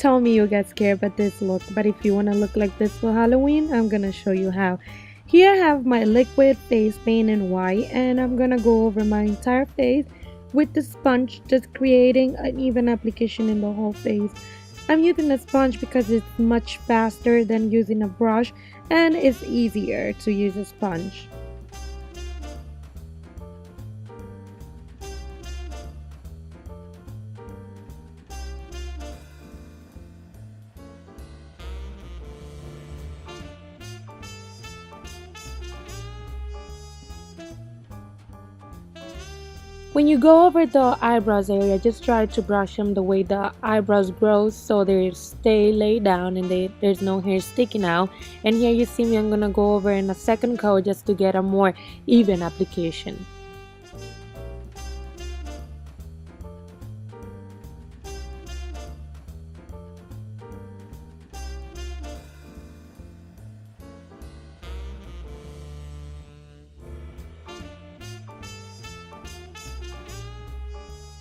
tell me you get scared by this look, but if you want to look like this for Halloween, I'm gonna show you how. Here I have my liquid face paint in white, and I'm gonna go over my entire face with the sponge, just creating an even application in the whole face. I'm using a sponge because it's much faster than using a brush, and it's easier to use a sponge. When you go over the eyebrows area, just try to brush them the way the eyebrows grow so they stay laid down and there's no hair sticking out. And here you see me, I'm gonna go over in a second coat just to get a more even application.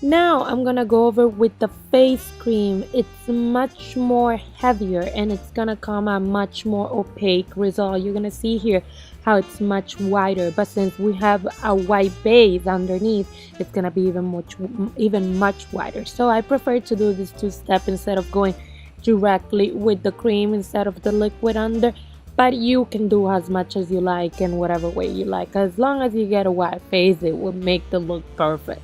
Now I'm gonna go over with the face cream. It's much more heavier and it's gonna come a much more opaque result. You're gonna see here how it's much wider, but since we have a white base underneath, it's gonna be even much wider. So I prefer to do this two-step instead of going directly with the cream instead of the liquid under. But you can do as much as you like and whatever way you like. As long as you get a white face, it will make the look perfect.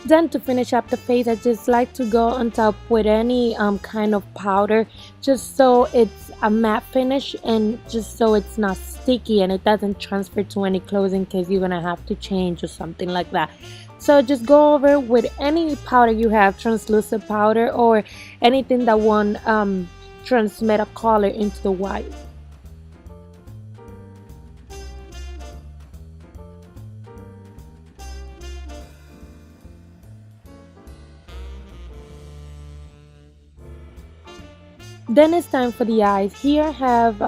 Then to finish up the face, I just like to go on top with any kind of powder just so it's a matte finish and just so it's not sticky and it doesn't transfer to any clothes in case you're gonna have to change or something like that. So just go over with any powder you have, translucent powder or anything that won't transmit a color into the white. Then it's time for the eyes. Here I have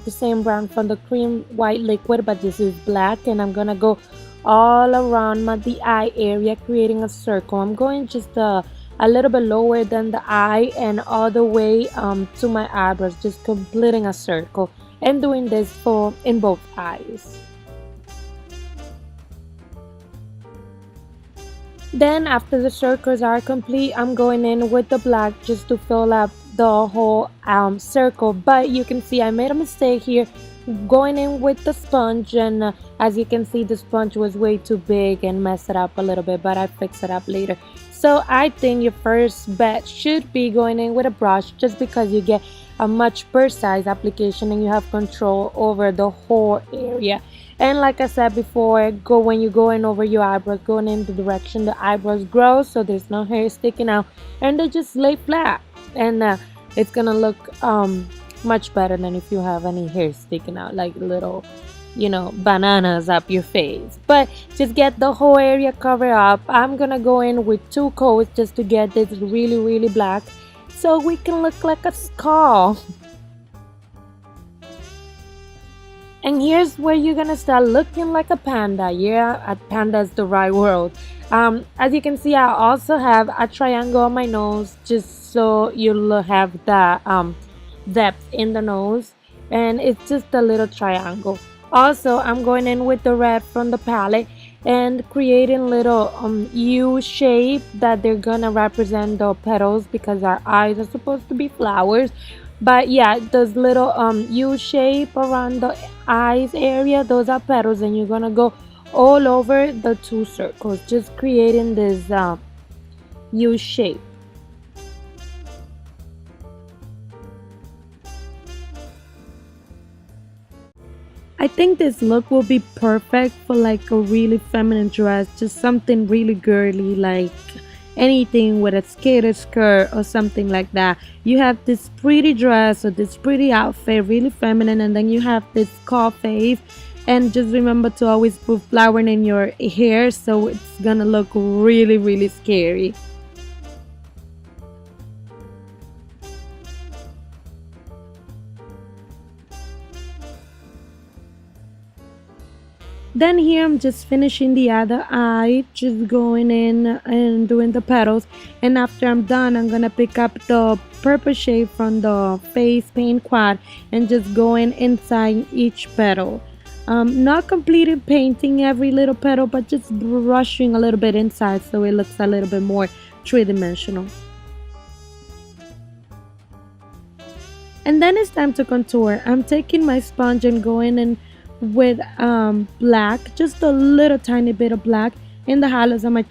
the same brand from the cream white liquid, but this is black, and I'm gonna go all around the eye area, creating a circle. I'm going just a little bit lower than the eye and all the way to my eyebrows, just completing a circle, and doing this for in both eyes. Then after the circles are complete, I'm going in with the black just to fill up the whole circle. But you can see I made a mistake here going in with the sponge, and as you can see the sponge was way too big and messed it up a little bit, but I fixed it up later. So I think your first bet should be going in with a brush just because you get a much precise application and you have control over the whole area. And like I said before, go when you go in over your eyebrows, going in the direction the eyebrows grow so there's no hair sticking out and they just lay flat. And it's gonna look much better than if you have any hair sticking out like little, bananas up your face. But just get the whole area covered up. I'm gonna go in with two coats just to get this really, really black so we can look like a skull. And here's where you're gonna start looking like a panda. Yeah, a panda is the right word. As you can see, I also have a triangle on my nose just so you'll have the depth in the nose, and it's just a little triangle. Also, I'm going in with the red from the palette and creating little U shape that they're gonna represent the petals because our eyes are supposed to be flowers. But yeah, those little U shape around the eyes area, those are petals, and you're gonna go all over the two circles, just creating this U shape. I think this look will be perfect for like a really feminine dress, just something really girly, like anything with a skater skirt or something like that. You have this pretty dress or this pretty outfit, really feminine, and then you have this skull face. And just remember to always put flowering in your hair so it's gonna look really, really scary. Then here I'm just finishing the other eye, just going in and doing the petals. And after I'm done, I'm gonna pick up the purple shade from the face paint quad and just going inside each petal. Not completely painting every little petal, but just brushing a little bit inside so it looks a little bit more three-dimensional. And then it's time to contour. I'm taking my sponge and going in with black, just a little tiny bit of black in the hollows of my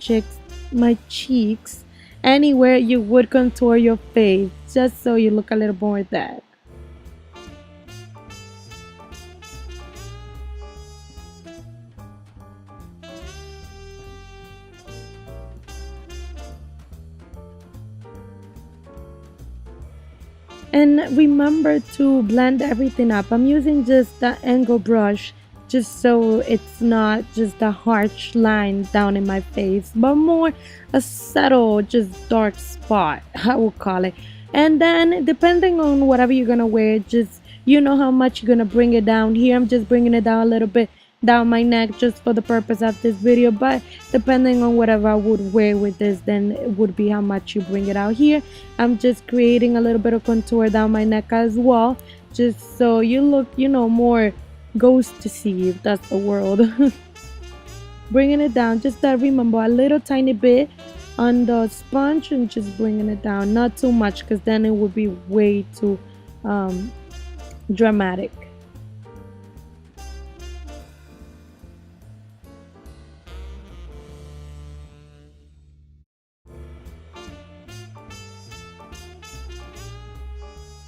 cheeks, anywhere you would contour your face, just so you look a little more dead. And remember to blend everything up. I'm using just the angle brush just so it's not just a harsh line down in my face, but more a subtle, just dark spot, I will call it. And then depending on whatever you're gonna wear, just you know how much you're gonna bring it down. Here I'm just bringing it down a little bit down my neck just for the purpose of this video, but depending on whatever I would wear with this, then it would be how much you bring it out. Here I'm just creating a little bit of contour down my neck as well, just so you look, more ghost to see, if that's the world. Bringing it down, just remember a little tiny bit on the sponge and just bringing it down, not too much because then it would be way too dramatic.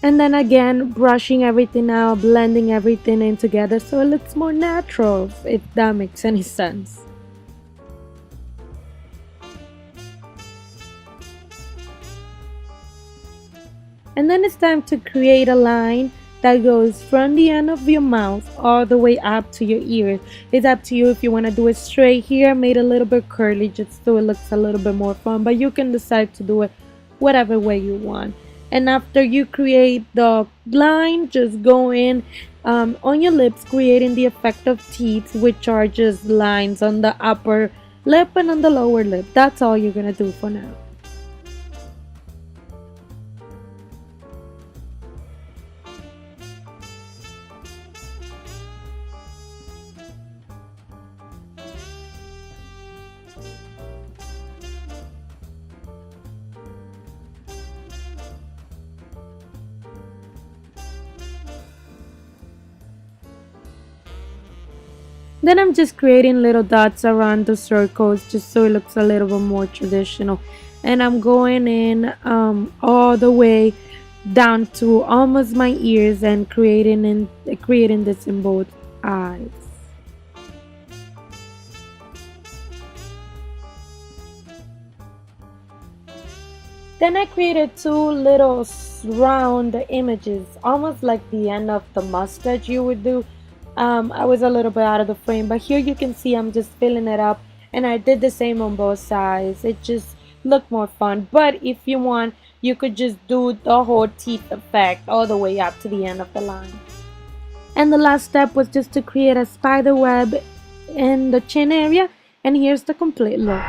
And then again, brushing everything out, blending everything in together so it looks more natural, if that makes any sense. And then it's time to create a line that goes from the end of your mouth all the way up to your ears. It's up to you if you want to do it straight. Here I made a little bit curly just so it looks a little bit more fun, but you can decide to do it whatever way you want. And after you create the line, just go in on your lips, creating the effect of teeth, which are just lines on the upper lip and on the lower lip. That's all you're gonna do for now. Then I'm just creating little dots around the circles just so it looks a little bit more traditional. And I'm going in all the way down to almost my ears and creating this in both eyes. Then I created two little round images, almost like the end of the mustache you would do. I was a little bit out of the frame, but here you can see I'm just filling it up, and I did the same on both sides. It just looked more fun, but if you want, you could just do the whole teeth effect all the way up to the end of the line. And the last step was just to create a spider web in the chin area, and here's the complete look.